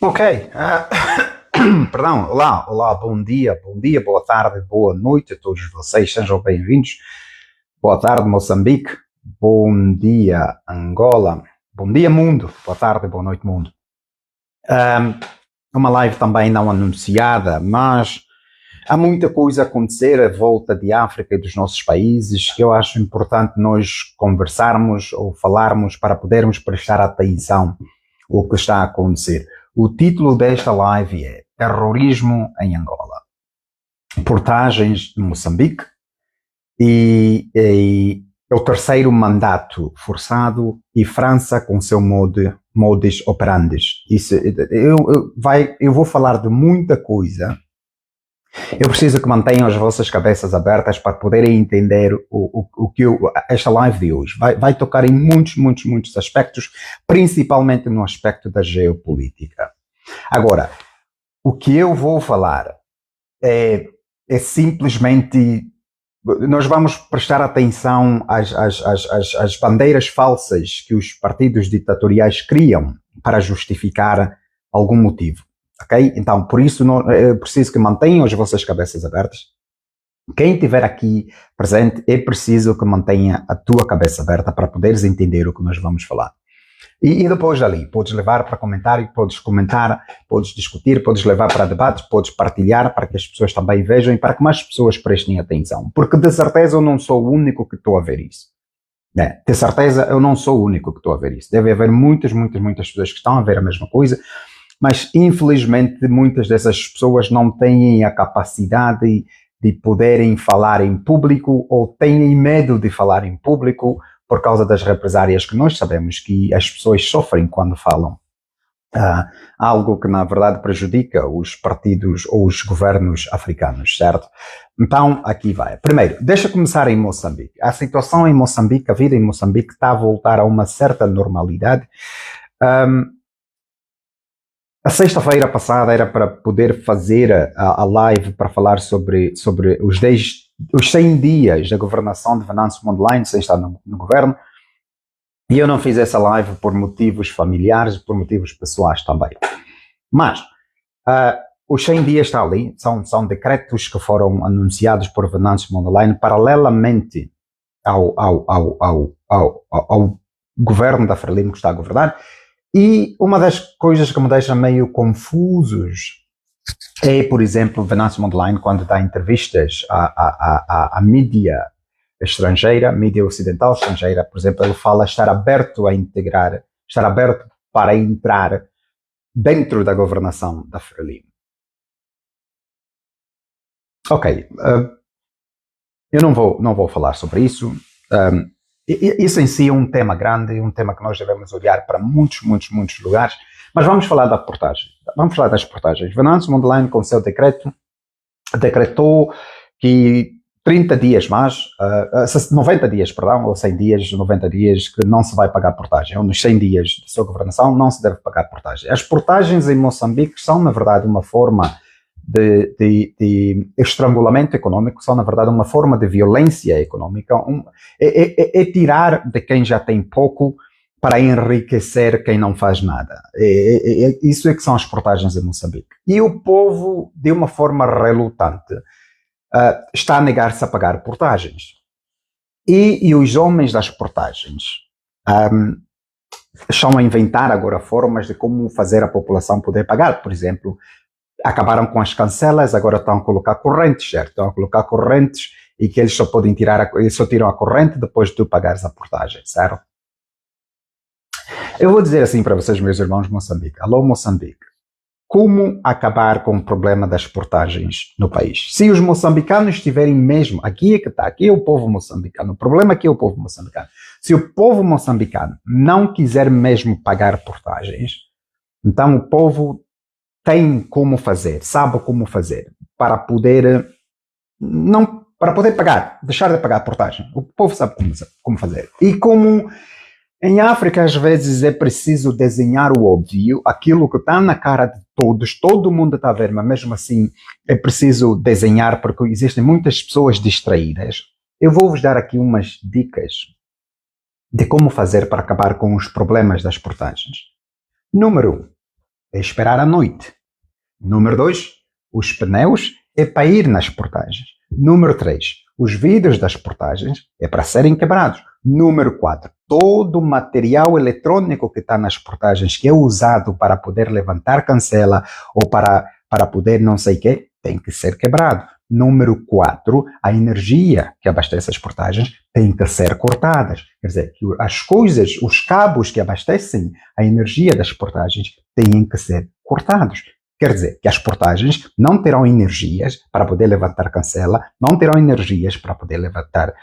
Ok. Perdão, olá, bom dia, boa tarde, boa noite a todos vocês, sejam bem-vindos. Boa tarde, Moçambique, bom dia, Angola, bom dia, mundo, boa tarde, boa noite, mundo. Uma live também não anunciada, mas há muita coisa a acontecer à volta de África e dos nossos países que eu acho importante nós conversarmos ou falarmos para podermos prestar atenção ao que está a acontecer. O título desta live é Terrorismo em Angola. Portagens de Moçambique e é o terceiro mandato forçado e França com seu modus operandi. Eu vou falar de muita coisa. Eu preciso que mantenham as vossas cabeças abertas para poderem entender o que esta live de hoje vai tocar em muitos aspectos, principalmente no aspecto da geopolítica. Agora, o que eu vou falar é simplesmente, nós vamos prestar atenção às bandeiras falsas que os partidos ditatoriais criam para justificar algum motivo. Ok? Então, por isso, é preciso que mantenham as vossas cabeças abertas. Quem estiver aqui presente, é preciso que mantenha a tua cabeça aberta para poderes entender o que nós vamos falar. E depois dali, podes levar para comentário, podes comentar, podes discutir, podes levar para debates, podes partilhar para que as pessoas também vejam e para que mais pessoas prestem atenção. Porque de certeza eu não sou o único que estou a ver isso. De certeza eu não sou o único que estou a ver isso. Deve haver muitas pessoas que estão a ver a mesma coisa, mas infelizmente muitas dessas pessoas não têm a capacidade de poderem falar em público ou têm medo de falar em público por causa das represárias que nós sabemos que as pessoas sofrem quando falam. Algo que na verdade prejudica os partidos ou os governos africanos, certo? Então, aqui vai. Primeiro, deixa começar em Moçambique. A situação em Moçambique, a vida em Moçambique está a voltar a uma certa normalidade. A sexta-feira passada era para poder fazer a live para falar sobre os 100 dias da governação de Venâncio Mondlane, sem estar no governo, e eu não fiz essa live por motivos familiares e por motivos pessoais também. Mas os 100 dias está ali, são decretos que foram anunciados por Venâncio Mondlane paralelamente ao governo da Frelimo que está a governar. E uma das coisas que me deixa meio confusos é, por exemplo, Venâncio Mondlane, quando dá entrevistas à mídia estrangeira, mídia ocidental estrangeira, por exemplo, ele fala estar aberto a integrar, estar aberto para entrar dentro da governação da Frelimo. Ok, eu não vou falar sobre isso. Isso em si é um tema grande, um tema que nós devemos olhar para muitos lugares, mas vamos falar da portagem. Vamos falar das portagens. Venâncio Mondlane, com seu decreto, decretou que 30 dias mais, 90 dias, perdão, ou 100 dias, 90 dias, que não se vai pagar portagem, ou nos 100 dias de sua governação não se deve pagar portagem. As portagens em Moçambique são, na verdade, uma forma de estrangulamento econômico, são na verdade uma forma de violência econômica, é tirar de quem já tem pouco para enriquecer quem não faz nada. Isso é que são as portagens em Moçambique. E o povo, de uma forma relutante, está a negar-se a pagar portagens. E os homens das portagens estão a inventar agora formas de como fazer a população poder pagar. Por exemplo, acabaram com as cancelas, agora estão a colocar correntes, certo? Estão a colocar correntes e que eles só podem eles só tiram a corrente depois de tu pagares a portagem, certo? Eu vou dizer assim para vocês, meus irmãos de Moçambique. Alô, Moçambique. Como acabar com o problema das portagens no país? Se os moçambicanos estiverem mesmo, aqui é que está, aqui é o povo moçambicano, o problema aqui é o povo moçambicano. Se o povo moçambicano não quiser mesmo pagar portagens, então o povo tem como fazer, sabe como fazer, para poder pagar, deixar de pagar a portagem. O povo sabe como fazer. E como em África, às vezes, é preciso desenhar o óbvio, aquilo que está na cara de todos, todo mundo está a ver, mas mesmo assim é preciso desenhar, porque existem muitas pessoas distraídas. Eu vou-vos dar aqui umas dicas de como fazer para acabar com os problemas das portagens. Número 1. é esperar à noite. Número 2, os pneus é para ir nas portagens. Número 3, os vidros das portagens é para serem quebrados. Número 4, todo o material eletrônico que está nas portagens, que é usado para poder levantar cancela ou para poder não sei o quê, tem que ser quebrado. Número 4, a energia que abastece as portagens tem que ser cortadas. Quer dizer, que as coisas, os cabos que abastecem a energia das portagens têm que ser cortados. Quer dizer, que as portagens não terão energias para poder levantar cancela, não terão energias para poder levantar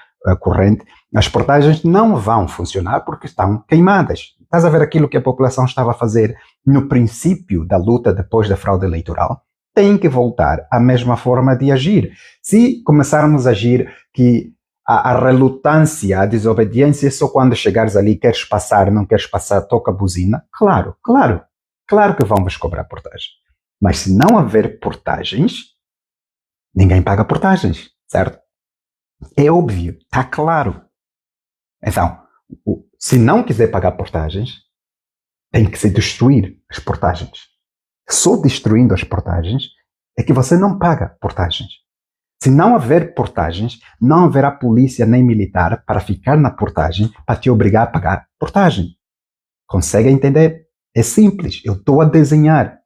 corrente. As portagens não vão funcionar porque estão queimadas. Estás a ver aquilo que a população estava a fazer no princípio da luta depois da fraude eleitoral? Tem que voltar à mesma forma de agir. Se começarmos a agir que a relutância, a desobediência é só quando chegares ali, queres passar, não queres passar, toca a buzina, claro que vão-vos cobrar portagem. Mas se não haver portagens, ninguém paga portagens, certo? É óbvio, está claro. Então, se não quiser pagar portagens, tem que se destruir as portagens. Só destruindo as portagens é que você não paga portagens. Se não haver portagens, não haverá polícia nem militar para ficar na portagem para te obrigar a pagar portagem. Consegue entender? É simples, eu estou a desenhar.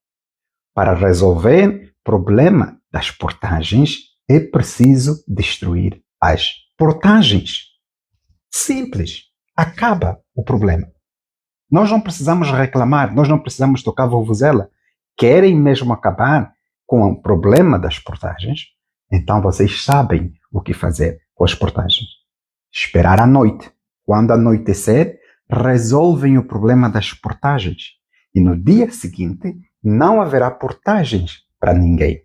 Para resolver o problema das portagens, é preciso destruir as portagens. Simples. Acaba o problema. Nós não precisamos reclamar, nós não precisamos tocar vuvuzela. Querem mesmo acabar com o problema das portagens? Então vocês sabem o que fazer com as portagens. Esperar à noite. Quando anoitecer, resolvem o problema das portagens. E no dia seguinte, não haverá portagens para ninguém.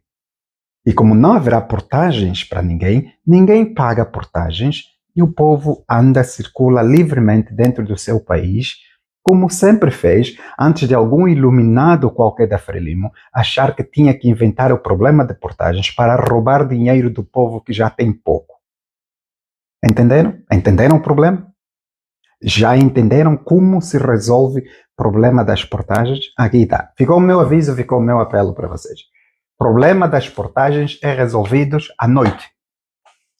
E como não haverá portagens para ninguém, ninguém paga portagens e o povo anda, circula livremente dentro do seu país, como sempre fez antes de algum iluminado qualquer da Frelimo achar que tinha que inventar o problema de portagens para roubar dinheiro do povo que já tem pouco. Entenderam? Entenderam o problema? Já entenderam como se resolve o problema das portagens? Aqui está. Ficou o meu aviso, ficou o meu apelo para vocês. O problema das portagens é resolvido à noite.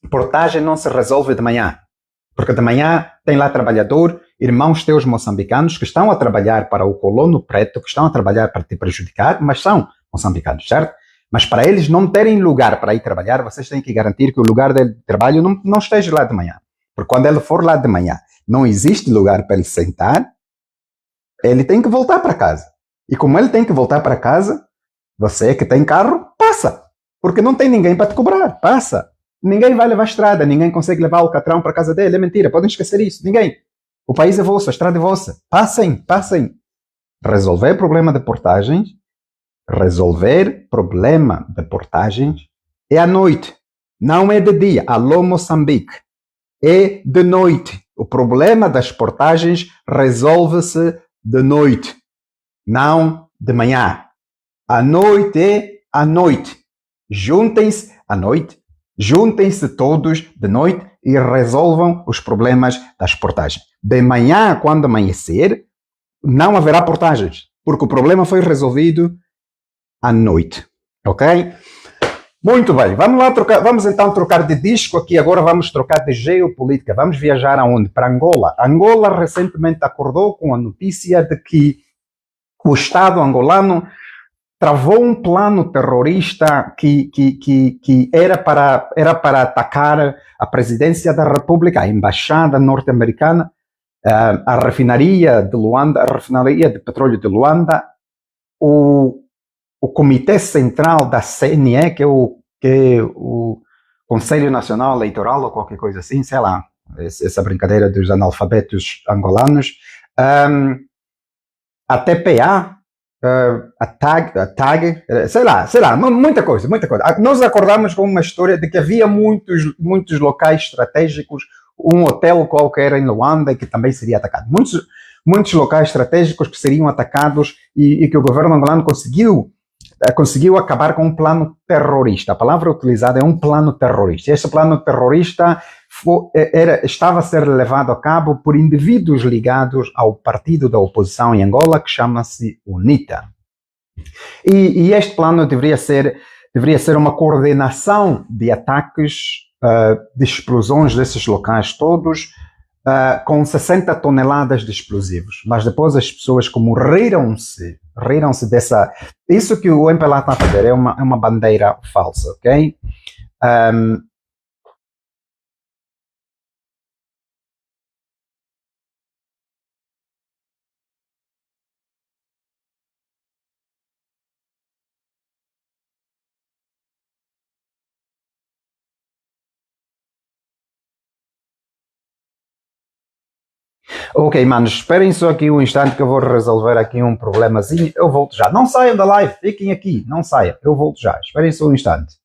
Portagem não se resolve de manhã. Porque de manhã tem lá trabalhador, irmãos teus moçambicanos que estão a trabalhar para o colono preto, que estão a trabalhar para te prejudicar, mas são moçambicanos, certo? Mas para eles não terem lugar para ir trabalhar, vocês têm que garantir que o lugar de trabalho não esteja lá de manhã. Porque quando ele for lá de manhã, não existe lugar para ele sentar, ele tem que voltar para casa. E como ele tem que voltar para casa, você que tem carro, passa. Porque não tem ninguém para te cobrar, passa. Ninguém vai levar a estrada, ninguém consegue levar o catrão para casa dele, é mentira, podem esquecer isso, ninguém. O país é vosso, a estrada é vossa. Passem. Resolver problema de portagens, é à noite, não é de dia. Alô, Moçambique. É de noite. O problema das portagens resolve-se de noite, não de manhã. À noite é à noite. Juntem-se à noite, juntem-se todos de noite e resolvam os problemas das portagens. De manhã, quando amanhecer, não haverá portagens, porque o problema foi resolvido à noite. Ok? Muito bem, vamos lá vamos então trocar de disco aqui, agora vamos trocar de geopolítica, vamos viajar aonde? Para Angola. Angola recentemente acordou com a notícia de que o Estado angolano travou um plano terrorista que era para atacar a presidência da República, a embaixada norte-americana, a refinaria de Luanda, a refinaria de petróleo de Luanda, o Comitê Central da CNE, que é o Conselho Nacional Eleitoral, ou qualquer coisa assim, sei lá, essa brincadeira dos analfabetos angolanos, a TPA, a TAG, sei lá, muita coisa. Nós acordamos com uma história de que havia muitos locais estratégicos, um hotel qualquer em Luanda que também seria atacado. Muitos locais estratégicos que seriam atacados e que o governo angolano conseguiu acabar com um plano terrorista. A palavra utilizada é um plano terrorista. Esse plano terrorista estava a ser levado a cabo por indivíduos ligados ao partido da oposição em Angola, que chama-se UNITA. E este plano deveria ser uma coordenação de ataques, de explosões desses locais todos, com 60 toneladas de explosivos. Mas depois as pessoas como riram-se dessa... Isso que o MPLA está a fazer é uma bandeira falsa, ok? Ok, manos, esperem só aqui um instante que eu vou resolver aqui um problemazinho. Eu volto já. Não saiam da live, fiquem aqui, não saiam. Eu volto já. Esperem só um instante.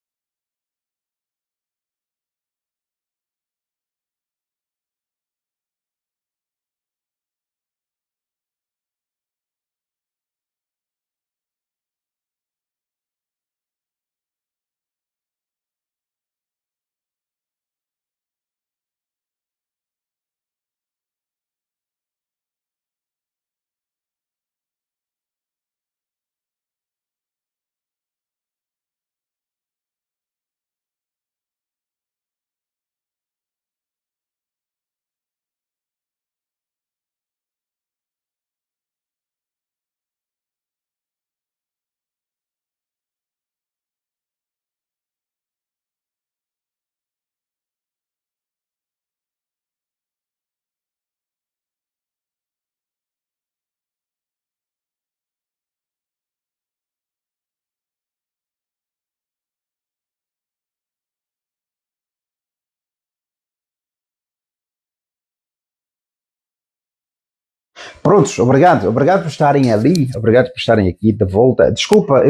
Prontos, obrigado por estarem ali, obrigado por estarem aqui de volta. Desculpa,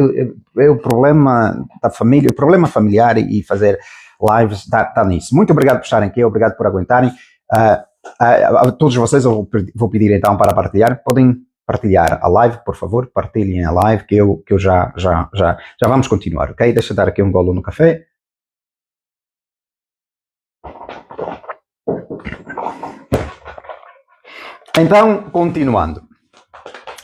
o problema da família, o problema familiar e fazer lives está nisso. Muito obrigado por estarem aqui, obrigado por aguentarem. A todos vocês eu vou pedir então para partilhar. Podem partilhar a live, por favor, partilhem a live que eu já vamos continuar, ok? Deixa eu dar aqui um golo no café. Então, continuando.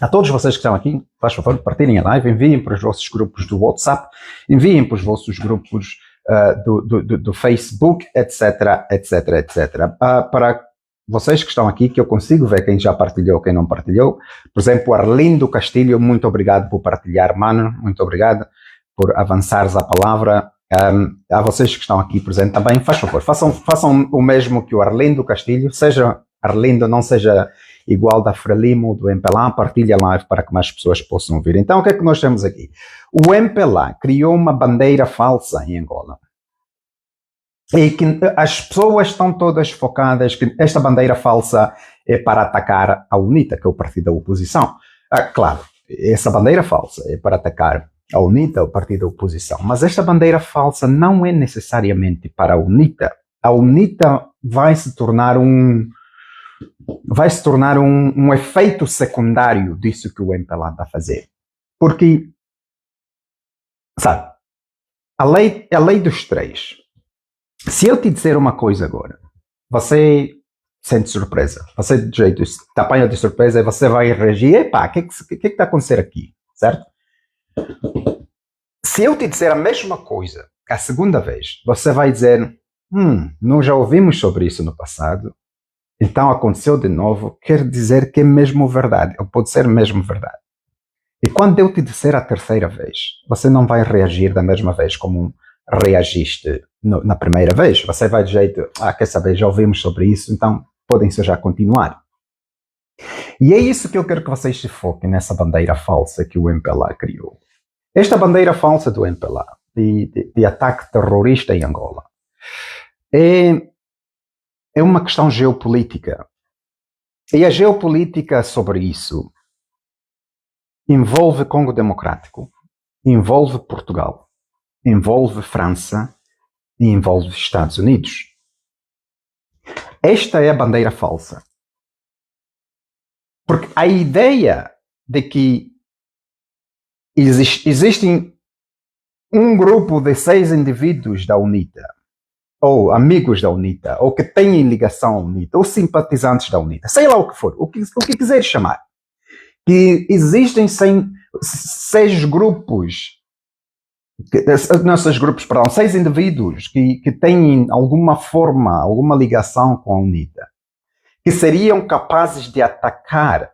A todos vocês que estão aqui, faz favor, partilhem a live, enviem para os vossos grupos do WhatsApp, enviem para os vossos grupos do Facebook, etc, etc, etc. Para vocês que estão aqui, que eu consigo ver quem já partilhou, quem não partilhou. Por exemplo, Arlindo Castilho, muito obrigado por partilhar, mano, muito obrigado por avançares a palavra. A vocês que estão aqui presentes também, faz favor, façam o mesmo que o Arlindo Castilho, seja Arlindo, não seja igual da Frelimo, do MPLA, partilha a live para que mais pessoas possam ouvir. Então, o que é que nós temos aqui? O MPLA criou uma bandeira falsa em Angola. E que as pessoas estão todas focadas que esta bandeira falsa é para atacar a UNITA, que é o partido da oposição. Claro, essa bandeira falsa é para atacar a UNITA, o partido da oposição, mas esta bandeira falsa não é necessariamente para a UNITA. A UNITA vai se tornar um efeito secundário disso que o MPLA está a fazer. Porque, sabe, a lei dos três. Se eu te disser uma coisa agora, você sente surpresa. Você, de jeito, te apanha de surpresa e você vai reagir. Epá, o que está a acontecer aqui? Certo? Se eu te disser a mesma coisa a segunda vez, você vai dizer, nós já ouvimos sobre isso no passado, então aconteceu de novo, quer dizer que é mesmo verdade, ou pode ser mesmo verdade. E quando eu te disser a terceira vez, você não vai reagir da mesma vez como reagiste na primeira vez. Você vai de jeito, quer saber, já ouvimos sobre isso, então podem-se já continuar. E é isso que eu quero que vocês se foquem nessa bandeira falsa que o MPLA criou. Esta bandeira falsa do MPLA, de ataque terrorista em Angola, é uma questão geopolítica. E a geopolítica sobre isso envolve Congo Democrático, envolve Portugal, envolve França e envolve Estados Unidos. Esta é a bandeira falsa. Porque a ideia de que existem um grupo de 6 indivíduos da UNITA, ou amigos da UNITA, ou que têm ligação à UNITA, ou simpatizantes da UNITA, sei lá o que for, o que quiser chamar, que existem sem seis grupos, seis indivíduos que têm alguma forma, alguma ligação com a UNITA, que seriam capazes de atacar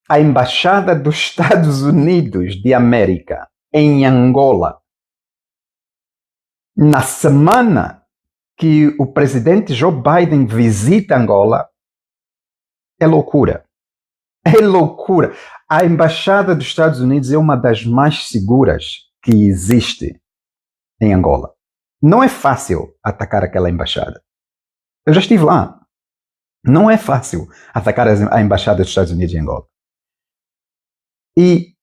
a Embaixada dos Estados Unidos de América em Angola, na semana que o presidente Joe Biden visita Angola, é loucura. É loucura. A Embaixada dos Estados Unidos é uma das mais seguras que existe em Angola. Não é fácil atacar aquela embaixada. Eu já estive lá. Não é fácil atacar a Embaixada dos Estados Unidos em Angola. E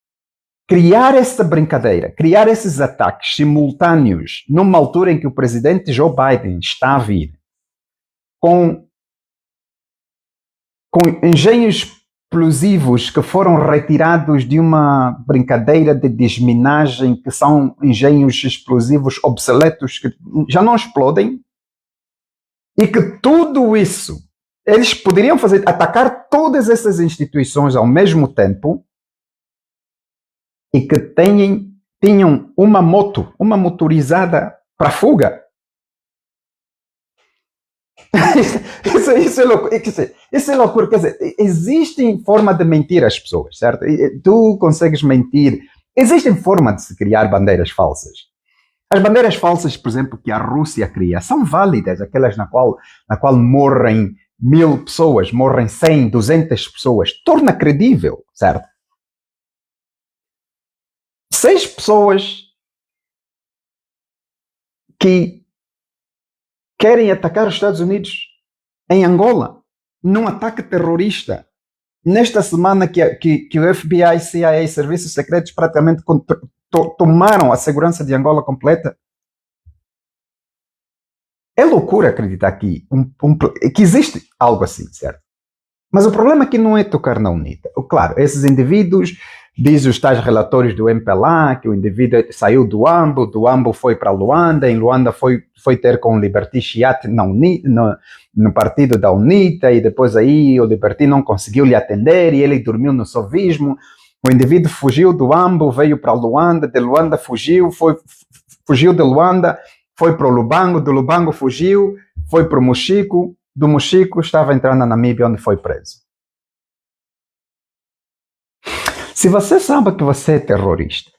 criar essa brincadeira, criar esses ataques simultâneos numa altura em que o presidente Joe Biden está a vir com engenhos explosivos que foram retirados de uma brincadeira de desminagem, que são engenhos explosivos obsoletos que já não explodem, e que tudo isso eles poderiam fazer, atacar todas essas instituições ao mesmo tempo, e que tinham uma motorizada para fuga. Isso é loucura. Isso é loucura. Quer dizer, existem formas de mentir às pessoas, certo? Tu consegues mentir. Existem formas de se criar bandeiras falsas. As bandeiras falsas, por exemplo, que a Rússia cria, são válidas, aquelas na qual morrem 1000 pessoas, morrem 100, 200 pessoas. Torna credível, certo? 6 pessoas que querem atacar os Estados Unidos em Angola, num ataque terrorista. Nesta semana que o FBI, CIA e serviços secretos praticamente tomaram a segurança de Angola completa. É loucura acreditar que existe algo assim, certo? Mas o problema aqui não é tocar na UNITA. Claro, esses indivíduos, diz os tais relatórios do MPLA, que o indivíduo saiu do AMBO foi para Luanda, em Luanda foi ter com o Liberty Chiat no partido da UNITA, e depois aí o Liberty não conseguiu lhe atender, e ele dormiu no sovismo. O indivíduo fugiu do AMBO, veio para Luanda, de Luanda fugiu de Luanda, foi para o Lubango, do Lubango fugiu, foi para o Mochico, do Mochico estava entrando na Namíbia, onde foi preso. Se você sabe que você é terrorista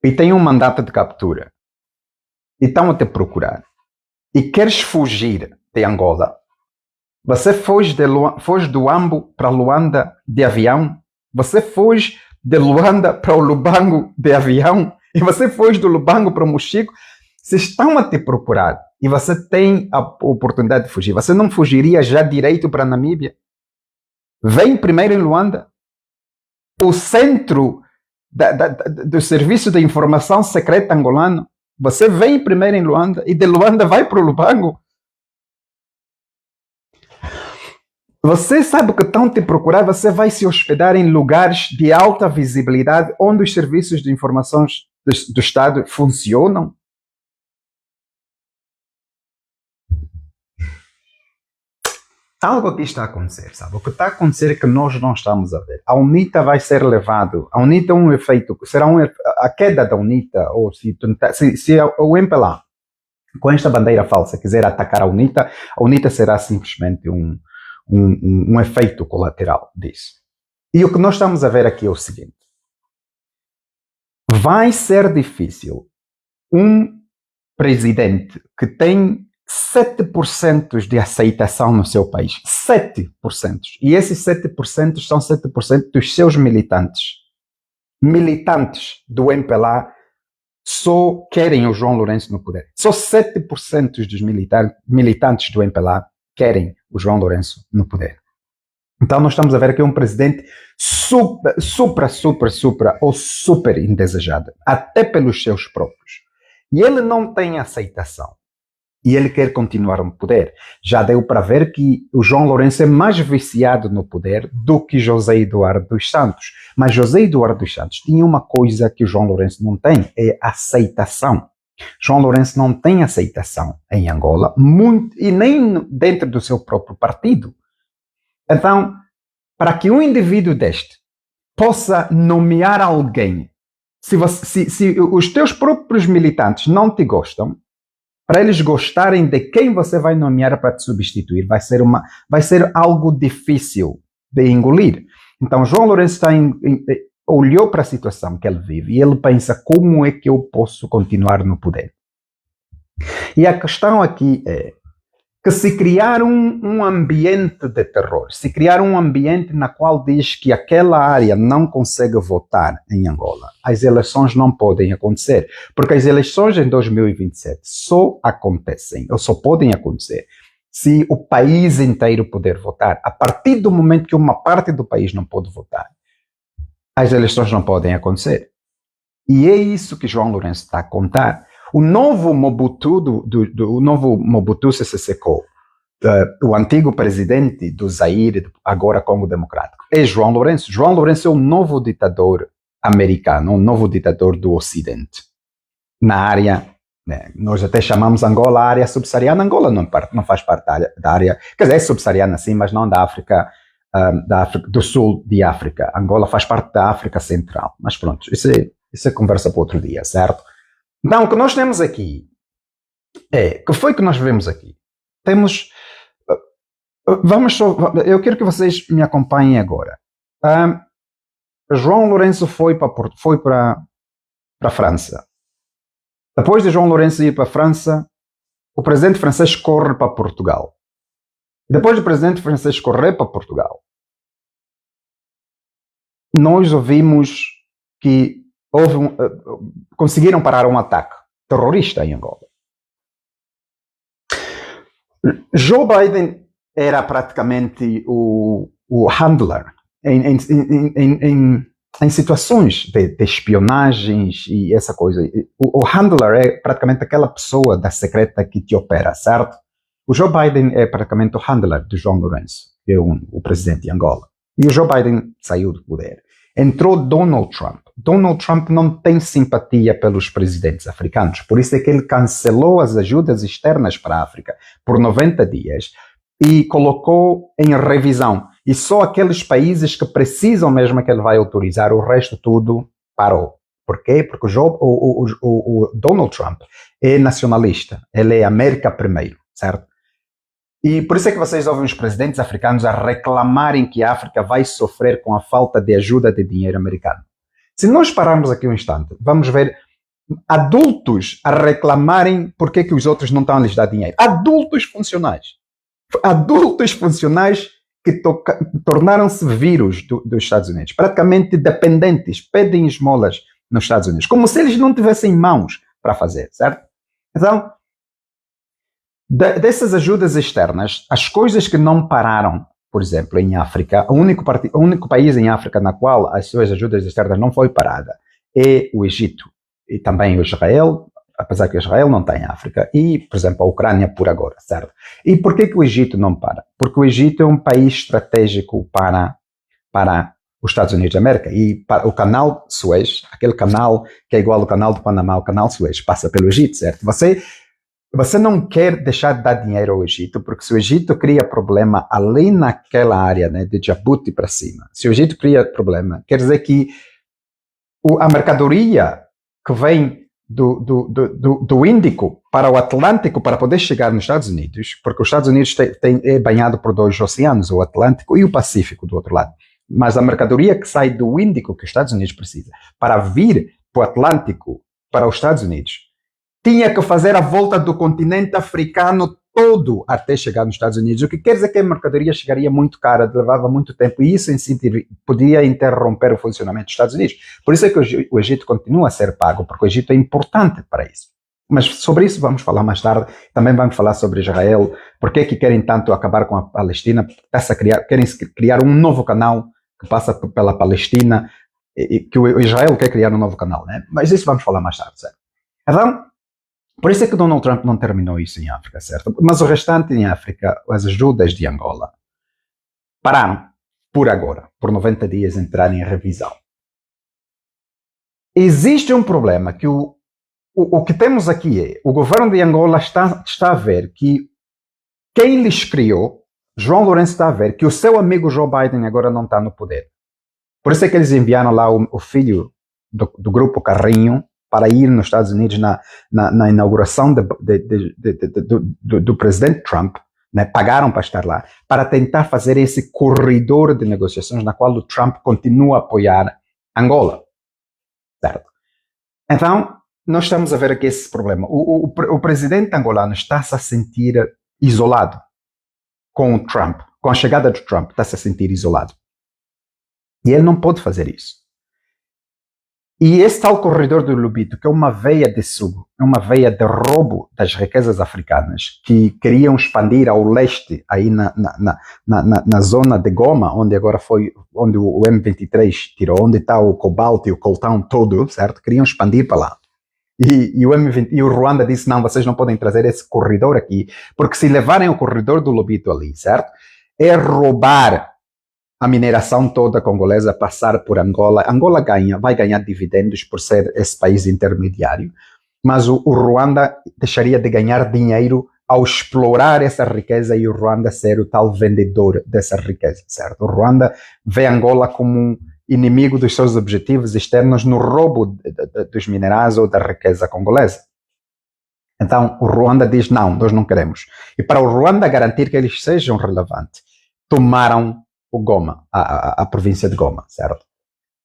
e tem um mandato de captura e estão a te procurar e queres fugir de Angola, você foge do Ambo para Luanda de avião, você foge de Luanda para o Lubango de avião e você foge do Lubango para o Mochico. Se estão a te procurar e você tem a oportunidade de fugir, você não fugiria já direito para a Namíbia? Vem primeiro em Luanda. O centro do Serviço de Informação Secreta angolano, você vem primeiro em Luanda e de Luanda vai para o Lubango. Você sabe que estão te procurar, você vai se hospedar em lugares de alta visibilidade onde os serviços de informações do Estado funcionam. Algo aqui está a acontecer, sabe? O que está a acontecer é que nós não estamos a ver. A UNITA vai ser levado, a UNITA é um efeito, será a queda da UNITA, ou se o MPLA, com esta bandeira falsa, quiser atacar a UNITA será simplesmente um efeito colateral disso. E o que nós estamos a ver aqui é o seguinte: vai ser difícil um presidente que tem 7% de aceitação no seu país. 7%. E esses 7% são 7% dos seus militantes. Militantes do MPLA só querem o João Lourenço no poder. Só 7% dos militantes do MPLA querem o João Lourenço no poder. Então nós estamos a ver aqui um presidente super indesejado, até pelos seus próprios. E ele não tem aceitação. E ele quer continuar no poder. Já deu para ver que o João Lourenço é mais viciado no poder do que José Eduardo dos Santos. Mas José Eduardo dos Santos tinha uma coisa que o João Lourenço não tem, é aceitação. João Lourenço não tem aceitação em Angola, e nem dentro do seu próprio partido. Então, para que um indivíduo deste possa nomear alguém. Se os teus próprios militantes não te gostam, para eles gostarem de quem você vai nomear para te substituir, vai ser algo difícil de engolir. Então, João Lourenço olhou para a situação que ele vive e ele pensa: como é que eu posso continuar no poder? E a questão aqui é que se criar um ambiente de terror, se criar um ambiente na qual diz que aquela área não consegue votar em Angola, as eleições não podem acontecer, porque as eleições em 2027 só acontecem, ou só podem acontecer, se o país inteiro puder votar. A partir do momento que uma parte do país não pode votar, as eleições não podem acontecer. E é isso que João Lourenço está a contar. O novo Mobutu, o novo Mobutu Sese Seko, o antigo presidente do Zaire, agora Congo Democrático, é João Lourenço. João Lourenço é o novo ditador americano, o novo ditador do Ocidente. Na área, né, nós até chamamos Angola a área subsaariana. Angola não faz parte da área, quer dizer, é subsaariana sim, mas não da África, do sul de África. Angola faz parte da África Central. Mas pronto, isso é conversa para outro dia, certo? Então, o que nós temos aqui que foi que nós vemos aqui? Temos, eu quero que vocês me acompanhem agora. João Lourenço foi para a França. Depois de João Lourenço ir para a França, o presidente francês corre para Portugal. Depois do presidente francês correr para Portugal, nós ouvimos que conseguiram parar um ataque terrorista em Angola. Joe Biden era praticamente o handler em situações de espionagens e essa coisa. O handler é praticamente aquela pessoa da secreta que te opera, certo? O Joe Biden é praticamente o handler de João Lourenço, que é o presidente de Angola. E o Joe Biden saiu do poder. Entrou Donald Trump. Donald Trump não tem simpatia pelos presidentes africanos, por isso é que ele cancelou as ajudas externas para a África por 90 dias e colocou em revisão. E só aqueles países que precisam mesmo é que ele vai autorizar, o resto tudo parou. Por quê? Porque o Donald Trump é nacionalista, ele é América primeiro, certo? E por isso é que vocês ouvem os presidentes africanos a reclamarem que a África vai sofrer com a falta de ajuda de dinheiro americano. Se nós pararmos aqui um instante, vamos ver adultos a reclamarem porque que os outros não estão a lhes dar dinheiro. Adultos funcionais. Adultos funcionais que tornaram-se vírus dos Estados Unidos. Praticamente dependentes, pedem esmolas nos Estados Unidos. Como se eles não tivessem mãos para fazer, certo? Então, dessas ajudas externas, as coisas que não pararam, por exemplo, em África, o único país em África na qual as suas ajudas externas não foi parada é o Egito e também o Israel, apesar que o Israel não está em África, e, por exemplo, a Ucrânia por agora, certo? E por que o Egito não para? Porque o Egito é um país estratégico para os Estados Unidos da América, e para o canal Suez, aquele canal que é igual ao canal do Panamá, o canal Suez, passa pelo Egito, certo? Você não quer deixar de dar dinheiro ao Egito, porque se o Egito cria problema ali naquela área, né, de Djibouti para cima, se o Egito cria problema, quer dizer que a mercadoria que vem do Índico para o Atlântico para poder chegar nos Estados Unidos, porque os Estados Unidos é banhado por dois oceanos, o Atlântico e o Pacífico do outro lado, mas a mercadoria que sai do Índico que os Estados Unidos precisa para vir para o Atlântico, para os Estados Unidos, tinha que fazer a volta do continente africano todo até chegar nos Estados Unidos, o que quer dizer que a mercadoria chegaria muito cara, levava muito tempo, e isso em si podia interromper o funcionamento dos Estados Unidos. Por isso é que o Egito continua a ser pago, porque o Egito é importante para isso. Mas sobre isso vamos falar mais tarde. Também vamos falar sobre Israel, porque é que querem tanto acabar com a Palestina, querem criar um novo canal que passa pela Palestina, e que o Israel quer criar um novo canal, né? Mas isso vamos falar mais tarde, certo? Então, por isso é que Donald Trump não terminou isso em África, certo? Mas o restante em África, as ajudas de Angola, pararam, por agora, por 90 dias entrarem em revisão. Existe um problema que o que temos aqui é, o governo de Angola está a ver que quem lhes criou, João Lourenço está a ver que o seu amigo Joe Biden agora não está no poder. Por isso é que eles enviaram lá o filho do grupo Carrinho para ir nos Estados Unidos na inauguração do presidente Trump, né? Pagaram para estar lá, para tentar fazer esse corredor de negociações na qual o Trump continua a apoiar Angola, certo? Então, nós estamos a ver aqui esse problema. O presidente angolano está-se a sentir isolado com o Trump, com a chegada do Trump, está-se a sentir isolado. E ele não pode fazer isso. E esse tal corredor do Lobito, que é uma veia de sugo, é uma veia de roubo das riquezas africanas, que queriam expandir ao leste, aí na zona de Goma, onde agora foi, onde o M23 tirou, onde está o cobalto e o coltão todo, certo? Queriam expandir para lá. E o Ruanda disse, não, vocês não podem trazer esse corredor aqui, porque se levarem o corredor do Lobito ali, certo? É roubar a mineração toda congolesa, passar por Angola. Angola vai ganhar dividendos por ser esse país intermediário, mas o Ruanda deixaria de ganhar dinheiro ao explorar essa riqueza e o Ruanda ser o tal vendedor dessa riqueza, certo? O Ruanda vê Angola como um inimigo dos seus objetivos externos no roubo dos minerais ou da riqueza congolesa. Então, o Ruanda diz, não, nós não queremos. E para o Ruanda garantir que eles sejam relevantes, tomaram o Goma, a província de Goma, certo?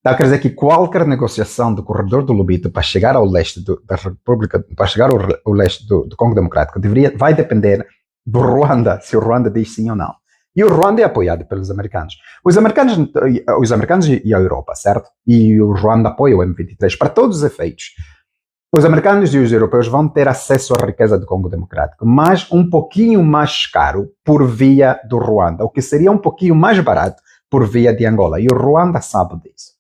Então, quer dizer que qualquer negociação do corredor do Lobito para chegar ao leste da República, para chegar ao leste do Congo Democrático, vai depender do Ruanda, se o Ruanda diz sim ou não. E o Ruanda é apoiado pelos americanos. Os americanos e a Europa, certo? E o Ruanda apoia o M23 para todos os efeitos. Os americanos e os europeus vão ter acesso à riqueza do Congo Democrático, mas um pouquinho mais caro por via do Ruanda, o que seria um pouquinho mais barato por via de Angola. E o Ruanda sabe disso.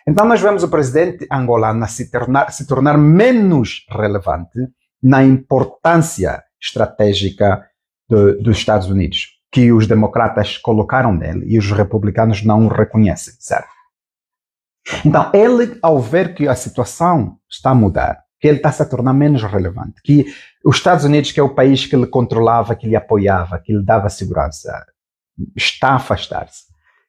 Então nós vemos o presidente angolano se tornar menos relevante na importância estratégica dos Estados Unidos, que os democratas colocaram nele e os republicanos não o reconhecem, certo? Então ele, ao ver que a situação está a mudar, que ele está a se tornar menos relevante, que os Estados Unidos, que é o país que ele controlava, que lhe apoiava, que lhe dava segurança, está a afastar-se.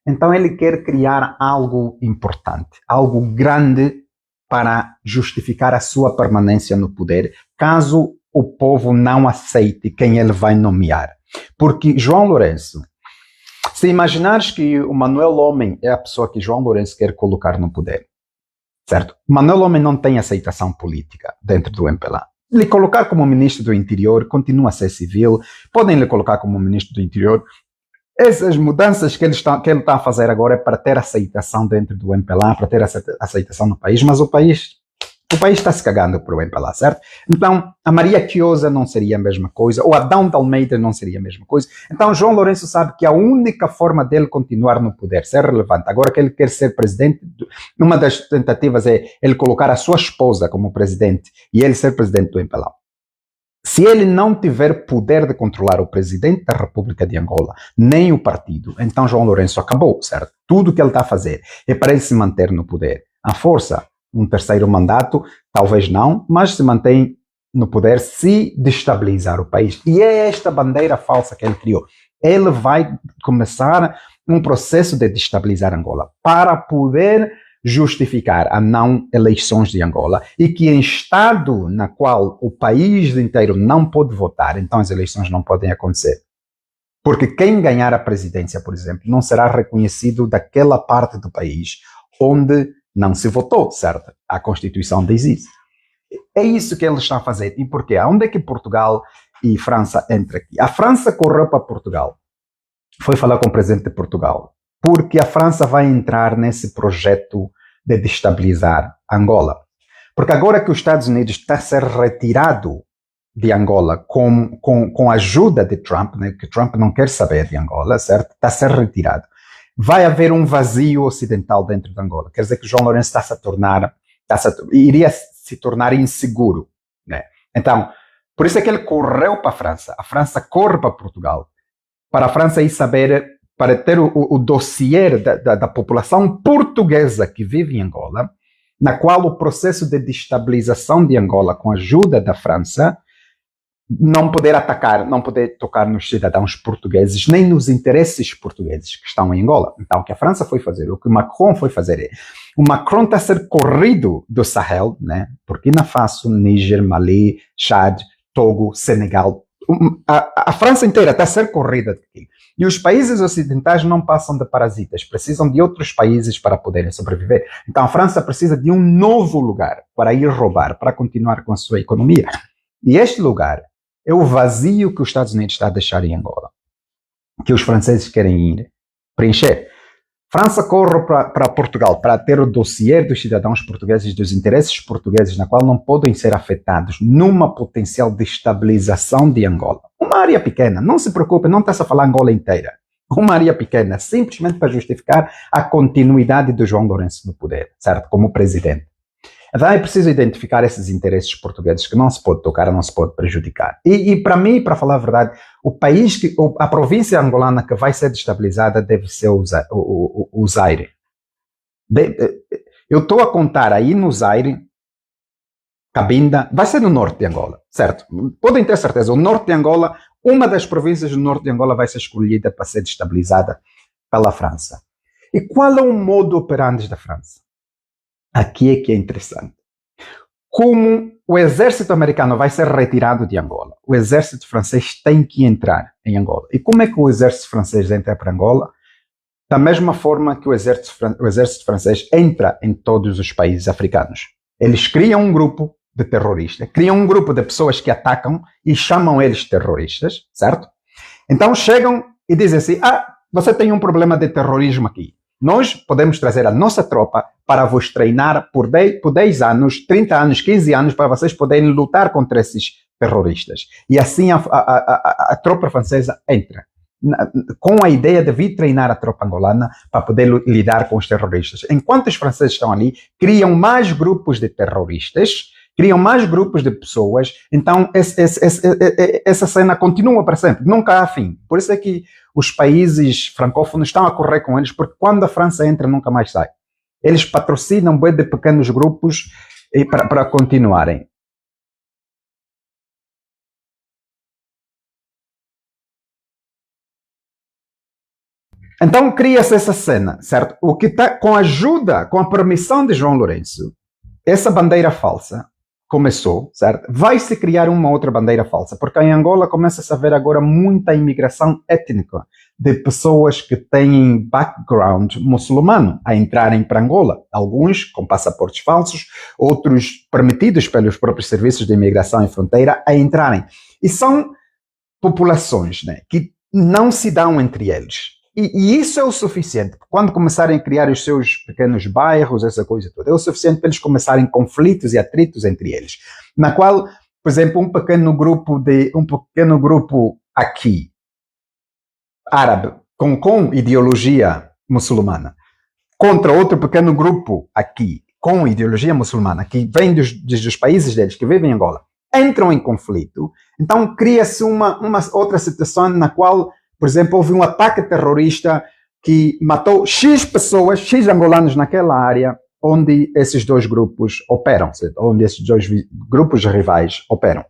Então ele quer criar algo importante, algo grande para justificar a sua permanência no poder, caso o povo não aceite quem ele vai nomear. Porque João Lourenço, se imaginares que o Manuel Homem é a pessoa que João Lourenço quer colocar no poder, certo? Manuel Homem não tem aceitação política dentro do MPLA. Lhe colocar como ministro do interior continua a ser civil, podem lhe colocar como ministro do interior. Essas mudanças que ele está a fazer agora é para ter aceitação dentro do MPLA, para ter aceitação no país, mas o país está se cagando para o MPLA, certo? Então, a Maria Chiosa não seria a mesma coisa, ou Adão de Almeida não seria a mesma coisa. Então, João Lourenço sabe que a única forma dele continuar no poder, ser relevante, agora que ele quer ser presidente, uma das tentativas é ele colocar a sua esposa como presidente e ele ser presidente do MPLA. Se ele não tiver poder de controlar o presidente da República de Angola, nem o partido, então João Lourenço acabou, certo? Tudo que ele está a fazer é para ele se manter no poder. A força, um terceiro mandato, talvez não, mas se mantém no poder se destabilizar o país. E é esta bandeira falsa que ele criou. Ele vai começar um processo de destabilizar Angola para poder justificar a não eleições de Angola e que em estado na qual o país inteiro não pode votar, então as eleições não podem acontecer. Porque quem ganhar a presidência, por exemplo, não será reconhecido daquela parte do país onde não se votou, certo? A Constituição diz isso. É isso que eles estão a fazer. E porquê? Onde é que Portugal e França entram aqui? A França correu para Portugal. Foi falar com o presidente de Portugal. Porque a França vai entrar nesse projeto de destabilizar Angola. Porque agora que os Estados Unidos está a ser retirado de Angola com a ajuda de Trump, né, que Trump não quer saber de Angola, certo? Está a ser retirado. Vai haver um vazio ocidental dentro de Angola. Quer dizer que João Lourenço iria se tornar inseguro, né? Então, por isso é que ele correu para a França. A França corre para Portugal. Para a França ir saber, para ter o dossiê da população portuguesa que vive em Angola, na qual o processo de destabilização de Angola com a ajuda da França não poder atacar, não poder tocar nos cidadãos portugueses, nem nos interesses portugueses que estão em Angola. Então, o que a França foi fazer, o que Macron foi fazer é, o Macron está a ser corrido do Sahel, né? Burkina Faso, Níger, Mali, Chad, Togo, Senegal. A França inteira está a ser corrida daqui. E os países ocidentais não passam de parasitas, precisam de outros países para poderem sobreviver. Então, a França precisa de um novo lugar para ir roubar, para continuar com a sua economia. E este lugar é o vazio que os Estados Unidos está a deixar em Angola, que os franceses querem ir preencher. França corre para Portugal para ter o dossiê dos cidadãos portugueses, dos interesses portugueses, na qual não podem ser afetados numa potencial destabilização de Angola. Uma área pequena, não se preocupe, não está-se a falar Angola inteira. Uma área pequena, simplesmente para justificar a continuidade do João Lourenço no poder, certo? Como presidente. Então é preciso identificar esses interesses portugueses que não se pode tocar, não se pode prejudicar. E para mim, para falar a verdade, o país, a província angolana que vai ser destabilizada deve ser o Zaire. Eu estou a contar aí no Zaire, Cabinda, vai ser no norte de Angola, certo? Podem ter certeza, o norte de Angola, uma das províncias do norte de Angola vai ser escolhida para ser destabilizada pela França. E qual é o modo operandi da França? Aqui é que é interessante. Como o exército americano vai ser retirado de Angola, o exército francês tem que entrar em Angola. E como é que o exército francês entra para Angola? Da mesma forma que o exército francês entra em todos os países africanos. Eles criam um grupo de terroristas, criam um grupo de pessoas que atacam e chamam eles de terroristas, certo? Então chegam e dizem assim, você tem um problema de terrorismo aqui. Nós podemos trazer a nossa tropa para vos treinar por 10 anos, 30 anos, 15 anos, para vocês poderem lutar contra esses terroristas. E assim a tropa francesa entra, com a ideia de vir treinar a tropa angolana para poder lidar com os terroristas. Enquanto os franceses estão ali, criam mais grupos de terroristas, criam mais grupos de pessoas, então essa cena continua para sempre, nunca há fim. Por isso é que os países francófonos estão a correr com eles, porque quando a França entra, nunca mais sai. Eles patrocinam bué de pequenos grupos para continuarem. Então cria-se essa cena, certo? O que está com a ajuda, com a permissão de João Lourenço, essa bandeira falsa começou, certo? Vai-se criar uma outra bandeira falsa, porque em Angola começa-se a ver agora muita imigração étnica de pessoas que têm background muçulmano a entrarem para Angola. Alguns com passaportes falsos, outros permitidos pelos próprios serviços de imigração e fronteira a entrarem. E são populações, né, que não se dão entre eles. E isso é o suficiente. Quando começarem a criar os seus pequenos bairros, essa coisa toda, é o suficiente para eles começarem conflitos e atritos entre eles. Na qual, por exemplo, um pequeno grupo aqui, árabe, com ideologia muçulmana, contra outro pequeno grupo aqui, com ideologia muçulmana, que vem dos países deles, que vivem em Angola, entram em conflito. Então cria-se uma outra situação na qual, por exemplo, houve um ataque terrorista que matou X pessoas, X angolanos naquela área onde esses dois grupos operam, onde esses dois grupos rivais operam.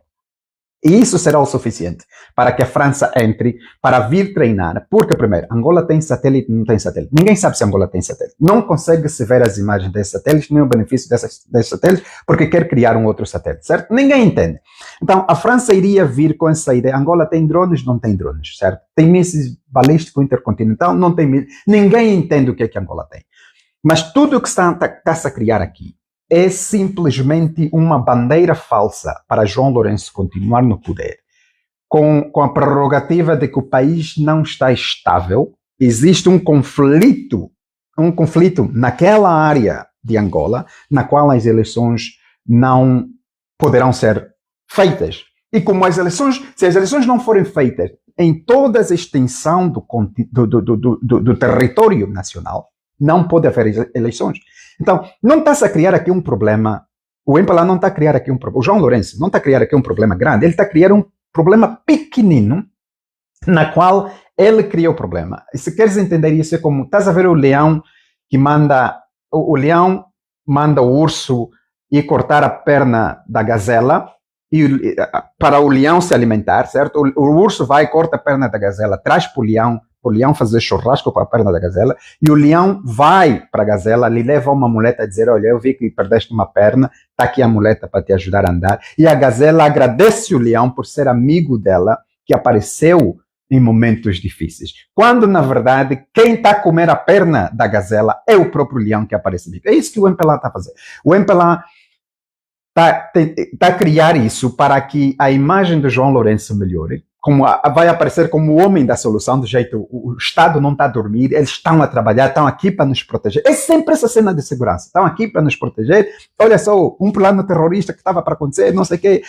E isso será o suficiente para que a França entre para vir treinar, porque, primeiro, Angola tem satélite, não tem satélite. Ninguém sabe se Angola tem satélite. Não consegue se ver as imagens desses satélites, nem o benefício desses satélites, porque quer criar um outro satélite, certo? Ninguém entende. Então, a França iria vir com essa ideia. Angola tem drones? Não tem drones, certo? Tem mísseis balístico intercontinental? Não tem mísseis. Ninguém entende o que é que Angola tem. Mas tudo o que está-se a criar aqui é simplesmente uma bandeira falsa para João Lourenço continuar no poder, com a prerrogativa de que o país não está estável, existe um conflito naquela área de Angola, na qual as eleições não poderão ser feitas. E como se as eleições não forem feitas em toda a extensão do território nacional, não pode haver eleições. Então, não está-se a criar aqui um problema, o MPLA não está a criar aqui um problema, o João Lourenço não está a criar aqui um problema grande, ele está a criar um problema pequenino, na qual ele cria o problema. E se queres entender isso, é como, estás a ver o leão que manda o urso ir cortar a perna da gazela, para o leão se alimentar, certo? O urso vai e corta a perna da gazela, traz para o leão fazer churrasco com a perna da gazela, e o leão vai para a gazela, lhe leva uma muleta a dizer, olha, eu vi que perdeste uma perna, está aqui a muleta para te ajudar a andar, e a gazela agradece o leão por ser amigo dela, que apareceu em momentos difíceis. Quando, na verdade, quem está a comer a perna da gazela é o próprio leão que aparece. É isso que o MPLA está a fazer. O MPLA está a criar isso para que a imagem do João Lourenço melhore, vai aparecer como o homem da solução, do jeito, o Estado não está a dormir, eles estão a trabalhar, estão aqui para nos proteger. É sempre essa cena de segurança, estão aqui para nos proteger. Olha só, um plano terrorista que estava para acontecer, não sei o que,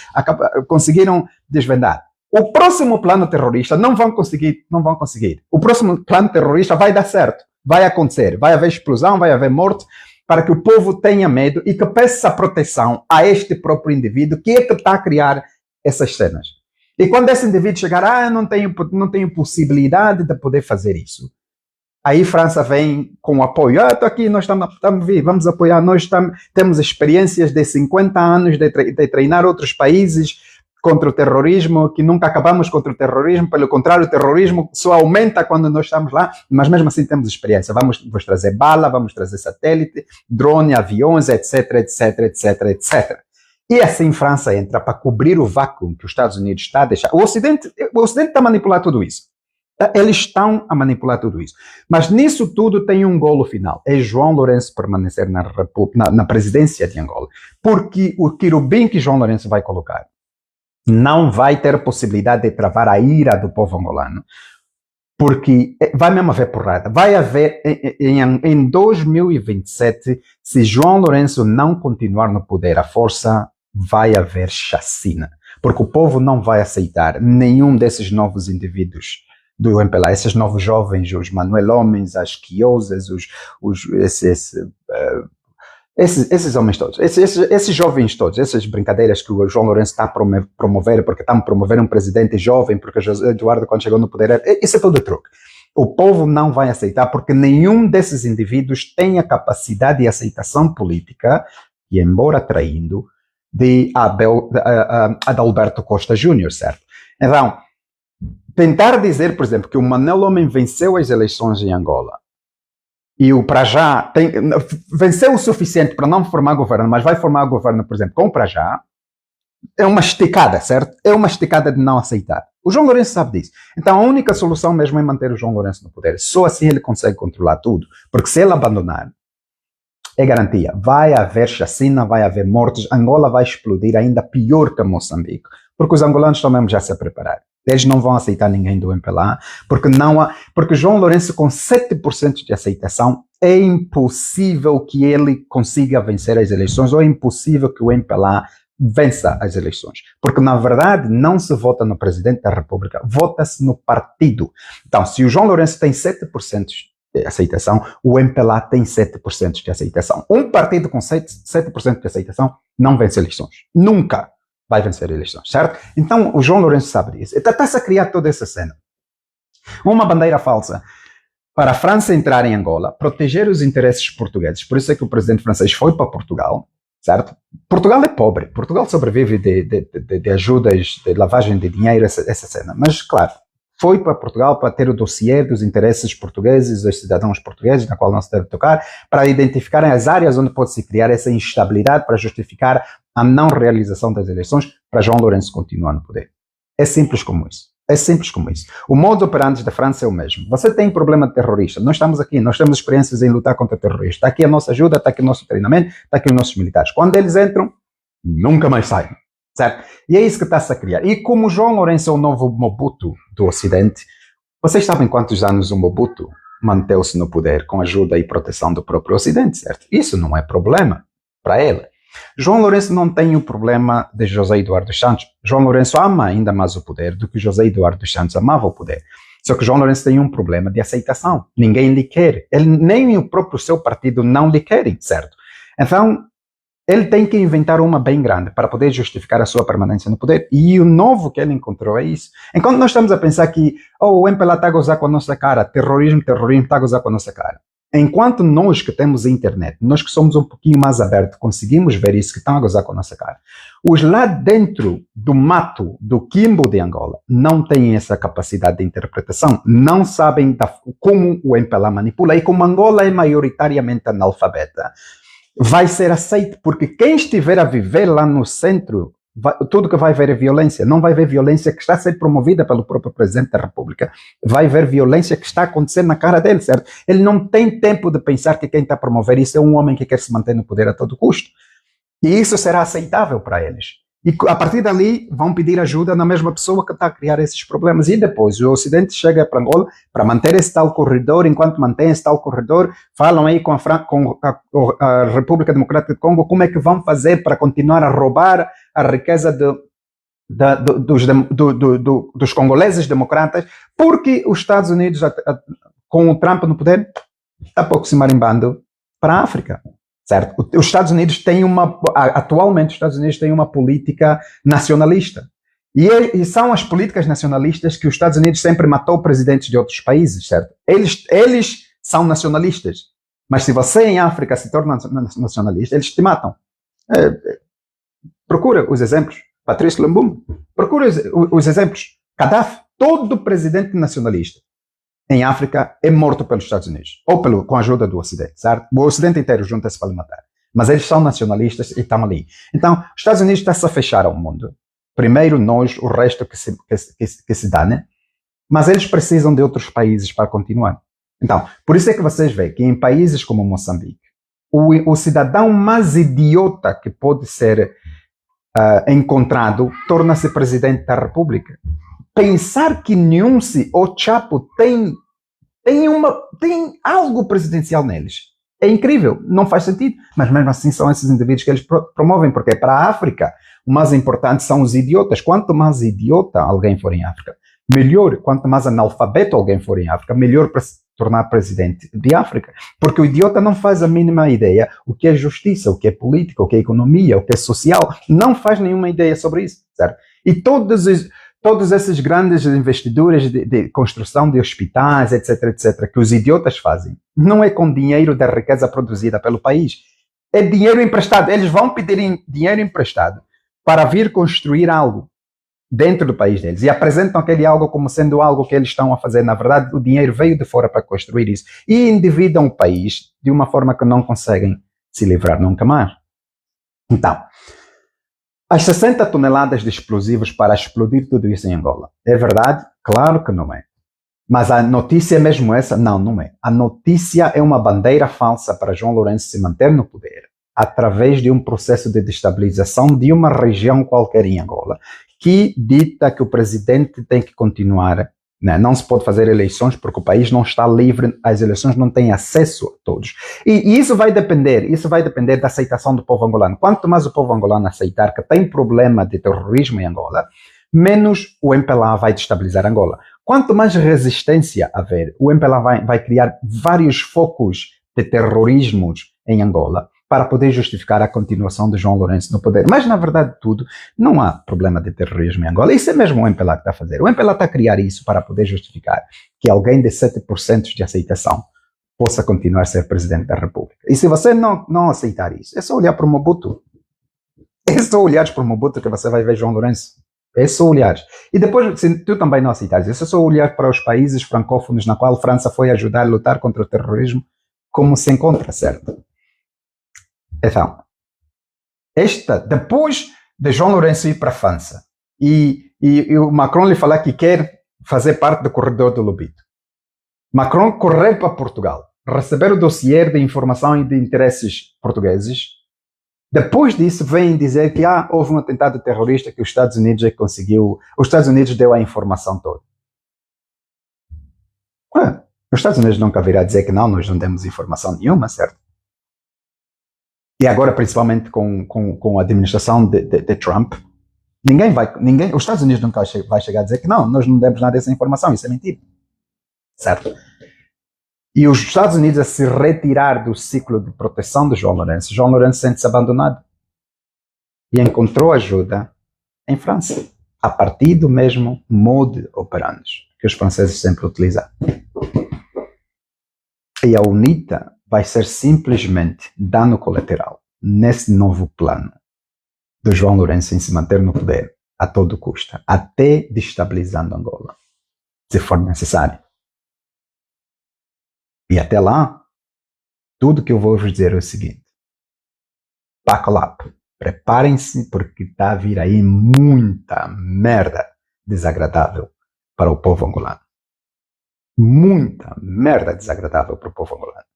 conseguiram desvendar. O próximo plano terrorista não vão conseguir. O próximo plano terrorista vai dar certo, vai acontecer, vai haver explosão, vai haver morte, para que o povo tenha medo e que peça proteção a este próprio indivíduo que é que está a criar essas cenas. E quando esse indivíduo chegar, eu não tenho possibilidade de poder fazer isso. Aí França vem com o apoio. Estou aqui, nós estamos vivos, vamos apoiar. Nós temos experiências de 50 anos de treinar outros países contra o terrorismo, que nunca acabamos contra o terrorismo, pelo contrário, o terrorismo só aumenta quando nós estamos lá, mas mesmo assim temos experiência. Vamos trazer bala, vamos trazer satélite, drone, aviões, etc, etc, etc, etc. E assim França entra para cobrir o vácuo que os Estados Unidos está a deixar. O Ocidente está a manipular tudo isso. Eles estão a manipular tudo isso. Mas nisso tudo tem um golo final. É João Lourenço permanecer na presidência de Angola. Porque o querubim que João Lourenço vai colocar não vai ter possibilidade de travar a ira do povo angolano, porque vai mesmo haver porrada. Vai haver, em 2027, se João Lourenço não continuar no poder, a força vai haver chacina, porque o povo não vai aceitar nenhum desses novos indivíduos do MPLA, esses novos jovens, os Manuel Homens, as Quiosas, esses homens todos, esses jovens todos, essas brincadeiras que o João Lourenço está a promover, porque está a promover um presidente jovem, porque José Eduardo, quando chegou no poder, isso é todo truque. O povo não vai aceitar, porque nenhum desses indivíduos tem a capacidade de aceitação política, e embora traindo, de Adalberto Costa Júnior, certo? Então, tentar dizer, por exemplo, que o Manuel Homem venceu as eleições em Angola, e o Prajá venceu o suficiente para não formar governo, mas vai formar governo, por exemplo, com o Prajá, é uma esticada, certo? É uma esticada de não aceitar. O João Lourenço sabe disso. Então a única solução mesmo é manter o João Lourenço no poder. Só assim ele consegue controlar tudo. Porque se ele abandonar, é garantia. Vai haver chacina, vai haver mortes. Angola vai explodir ainda pior que Moçambique. Porque os angolanos estão mesmo já se a preparar. Eles não vão aceitar ninguém do MPLA, porque João Lourenço com 7% de aceitação é impossível que ele consiga vencer as eleições, ou é impossível que o MPLA vença as eleições. Porque, na verdade, não se vota no presidente da República, vota-se no partido. Então, se o João Lourenço tem 7% de aceitação, o MPLA tem 7% de aceitação. Um partido com 7% de aceitação não vence eleições. Nunca vai vencer eleições, certo? Então, o João Lourenço sabe disso. Está-se a criar toda essa cena. Uma bandeira falsa para a França entrar em Angola, proteger os interesses portugueses. Por isso é que o presidente francês foi para Portugal, certo? Portugal é pobre. Portugal sobrevive de ajudas, de lavagem de dinheiro, essa cena. Mas, claro, foi para Portugal para ter o dossiê dos interesses portugueses, dos cidadãos portugueses, na qual não se deve tocar, para identificarem as áreas onde pode-se criar essa instabilidade, para justificar a não realização das eleições, para João Lourenço continuar no poder. É simples como isso. É simples como isso. O modo operante da França é o mesmo. Você tem problema de terrorista. Nós estamos aqui, nós temos experiências em lutar contra terroristas. Está aqui a nossa ajuda, está aqui o nosso treinamento, está aqui os nossos militares. Quando eles entram, nunca mais saem. Certo? E é isso que está-se a criar. E como João Lourenço é o novo Mobutu do Ocidente, vocês sabem quantos anos o Mobutu manteve-se no poder com ajuda e proteção do próprio Ocidente, certo? Isso não é problema para ele. João Lourenço não tem o problema de José Eduardo dos Santos. João Lourenço ama ainda mais o poder do que José Eduardo dos Santos amava o poder. Só que João Lourenço tem um problema de aceitação. Ninguém lhe quer. Ele, nem o próprio seu partido não lhe querem, certo? Então, ele tem que inventar uma bem grande para poder justificar a sua permanência no poder. E o novo que ele encontrou é isso. Enquanto nós estamos a pensar que o MPLA está a gozar com a nossa cara, terrorismo está a gozar com a nossa cara. Enquanto nós que temos internet, nós que somos um pouquinho mais abertos, conseguimos ver isso, que estão a gozar com a nossa cara. Os lá dentro do mato, do quimbo de Angola, não têm essa capacidade de interpretação, não sabem como o MPLA manipula, e como Angola é maioritariamente analfabeta, vai ser aceito, porque quem estiver a viver lá no centro, tudo que vai ver é violência, não vai ver violência que está a ser promovida pelo próprio Presidente da República, vai ver violência que está acontecendo na cara dele, certo? Ele não tem tempo de pensar que quem está a promover isso é um homem que quer se manter no poder a todo custo. E isso será aceitável para eles. E a partir dali vão pedir ajuda na mesma pessoa que está a criar esses problemas. E depois o Ocidente chega para Angola para manter esse tal corredor, enquanto mantém esse tal corredor, falam aí com a República Democrática do Congo como é que vão fazer para continuar a roubar a riqueza dos congoleses democratas, porque os Estados Unidos, com o Trump no poder, está pouco se marimbando para a África. Certo? Os Estados Unidos têm atualmente os Estados Unidos têm uma política nacionalista. E são as políticas nacionalistas que os Estados Unidos sempre matou presidentes de outros países, certo? Eles são nacionalistas. Mas se você em África se torna nacionalista, eles te matam. Procura os exemplos. Patrício Lumumba. Procura os exemplos. Gaddafi. Todo presidente nacionalista em África é morto pelos Estados Unidos, ou com a ajuda do Ocidente, certo? O Ocidente inteiro junta-se para lhe matar. Mas eles são nacionalistas e estão ali. Então, os Estados Unidos está-se a fechar ao mundo. Primeiro nós, o resto que se dá, né? Mas eles precisam de outros países para continuar. Então, por isso é que vocês veem que em países como Moçambique, o cidadão mais idiota que pode ser encontrado torna-se presidente da República. Pensar que Nunsi ou Chapo tem algo presidencial neles é incrível, não faz sentido, mas mesmo assim são esses indivíduos que eles promovem, porque para a África o mais importante são os idiotas. Quanto mais idiota alguém for em África, melhor. Quanto mais analfabeto alguém for em África, melhor para se tornar presidente de África, porque o idiota não faz a mínima ideia o que é justiça, o que é política, o que é economia, o que é social, não faz nenhuma ideia sobre isso, certo? E todos esses grandes investidores de construção de hospitais, etc., que os idiotas fazem, não é com dinheiro da riqueza produzida pelo país, é dinheiro emprestado. Eles vão pedir dinheiro emprestado para vir construir algo dentro do país deles e apresentam aquele algo como sendo algo que eles estão a fazer. Na verdade, o dinheiro veio de fora para construir isso e endividam o país de uma forma que não conseguem se livrar nunca mais. Então, as 60 toneladas de explosivos para explodir tudo isso em Angola. É verdade? Claro que não é. Mas a notícia é mesmo essa? Não, não é. A notícia é uma bandeira falsa para João Lourenço se manter no poder através de um processo de destabilização de uma região qualquer em Angola, que dita que o presidente tem que continuar, né? Não se pode fazer eleições porque o país não está livre, as eleições não têm acesso a todos. E isso vai depender da aceitação do povo angolano. Quanto mais o povo angolano aceitar que tem problema de terrorismo em Angola, menos o MPLA vai destabilizar Angola. Quanto mais resistência haver, o MPLA vai criar vários focos de terrorismos em Angola para poder justificar a continuação de João Lourenço no poder. Mas, na verdade de tudo, não há problema de terrorismo em Angola. Isso é mesmo o MPLA que está a fazer. O MPLA está a criar isso para poder justificar que alguém de 7% de aceitação possa continuar a ser presidente da República. E se você não aceitar isso, é só olhar para o Mobutu. É só olhares para o Mobutu que você vai ver João Lourenço. É só olhares. E depois, se tu também não aceitares isso, é só olhar para os países francófonos na qual a França foi ajudar a lutar contra o terrorismo, como se encontra, certo? Então, depois de João Lourenço ir para a França e o Macron lhe falar que quer fazer parte do corredor do Lobito, Macron correr para Portugal, receber o dossiê de informação e de interesses portugueses, depois disso vem dizer que houve um atentado terrorista que os Estados Unidos deu a informação toda. Os Estados Unidos nunca virá dizer que nós não demos informação nenhuma, certo? E agora, principalmente com a administração de Trump, os Estados Unidos nunca vai chegar a dizer que nós não demos nada dessa informação, isso é mentira. Certo? E os Estados Unidos a se retirar do ciclo de proteção de João Lourenço sente-se abandonado. E encontrou ajuda em França, a partir do mesmo modo operandi que os franceses sempre utilizaram. E a UNITA vai ser simplesmente dano colateral nesse novo plano do João Lourenço em se manter no poder a todo custo, até destabilizando Angola, se for necessário. E até lá, tudo que eu vou vos dizer é o seguinte: buckle up, preparem-se porque está a vir aí muita merda desagradável para o povo angolano. Muita merda desagradável para o povo angolano.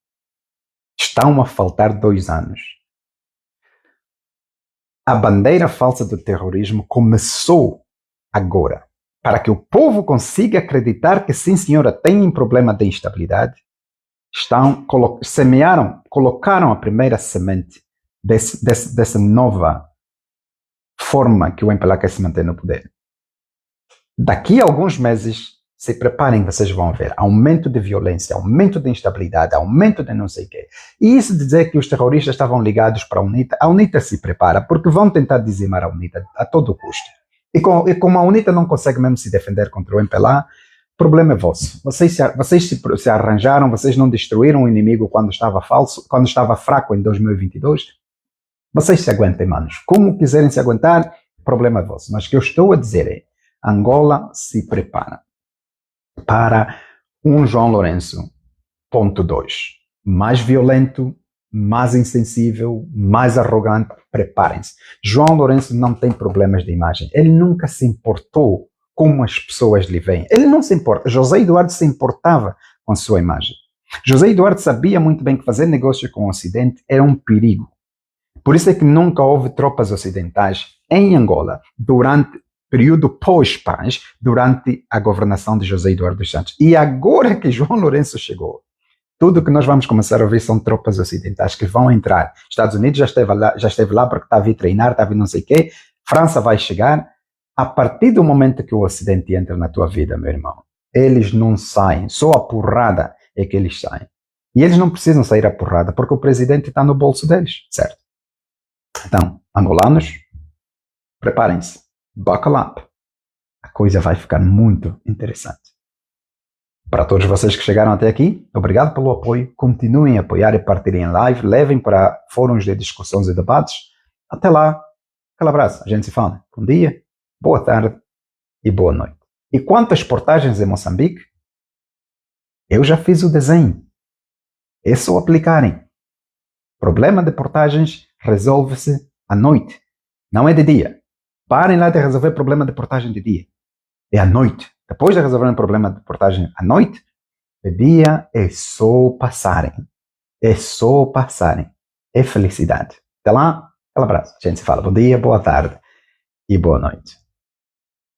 Estão a faltar 2 anos. A bandeira falsa do terrorismo começou agora, para que o povo consiga acreditar que sim, senhora, tem um problema de instabilidade. Colocaram a primeira semente dessa nova forma que o MPLA quer se manter no poder. Daqui a alguns meses, se preparem, vocês vão ver aumento de violência, aumento de instabilidade, aumento de não sei o quê. E isso de dizer que os terroristas estavam ligados para a UNITA se prepara, porque vão tentar dizimar a UNITA a todo custo. E como a UNITA não consegue mesmo se defender contra o MPLA, o problema é vosso. Vocês se arranjaram, vocês não destruíram o inimigo quando estava fraco em 2022. Vocês se aguentem, manos. Como quiserem se aguentar, o problema é vosso. Mas o que eu estou a dizer é, Angola se prepara para um João Lourenço, ponto 2. Mais violento, mais insensível, mais arrogante, preparem-se. João Lourenço não tem problemas de imagem. Ele nunca se importou como as pessoas lhe veem. Ele não se importa. José Eduardo se importava com a sua imagem. José Eduardo sabia muito bem que fazer negócio com o Ocidente era um perigo. Por isso é que nunca houve tropas ocidentais em Angola durante período pós-paz, durante a governação de José Eduardo dos Santos. E agora que João Lourenço chegou, tudo que nós vamos começar a ver são tropas ocidentais que vão entrar. Estados Unidos já esteve lá porque está a vir treinar, está a vir não sei o quê. França vai chegar. A partir do momento que o Ocidente entra na tua vida, meu irmão, eles não saem. Só a porrada é que eles saem. E eles não precisam sair a porrada porque o presidente está no bolso deles, certo? Então, angolanos, preparem-se. Buckle up. A coisa vai ficar muito interessante. Para todos vocês que chegaram até aqui, obrigado pelo apoio. Continuem a apoiar e partilhem em live. Levem para fóruns de discussões e debates. Até lá. Aquele abraço. A gente se fala. Bom dia, boa tarde e boa noite. E quanto às portagens em Moçambique, eu já fiz o desenho. É só aplicarem. Problema de portagens resolve-se à noite. Não é de dia. Parem lá de resolver problema de portagem de dia. É à noite. Depois de resolver um problema de portagem à noite, de dia é só passarem. É só passarem. É felicidade. Até lá, aquele abraço. A gente se fala. Bom dia, boa tarde e boa noite.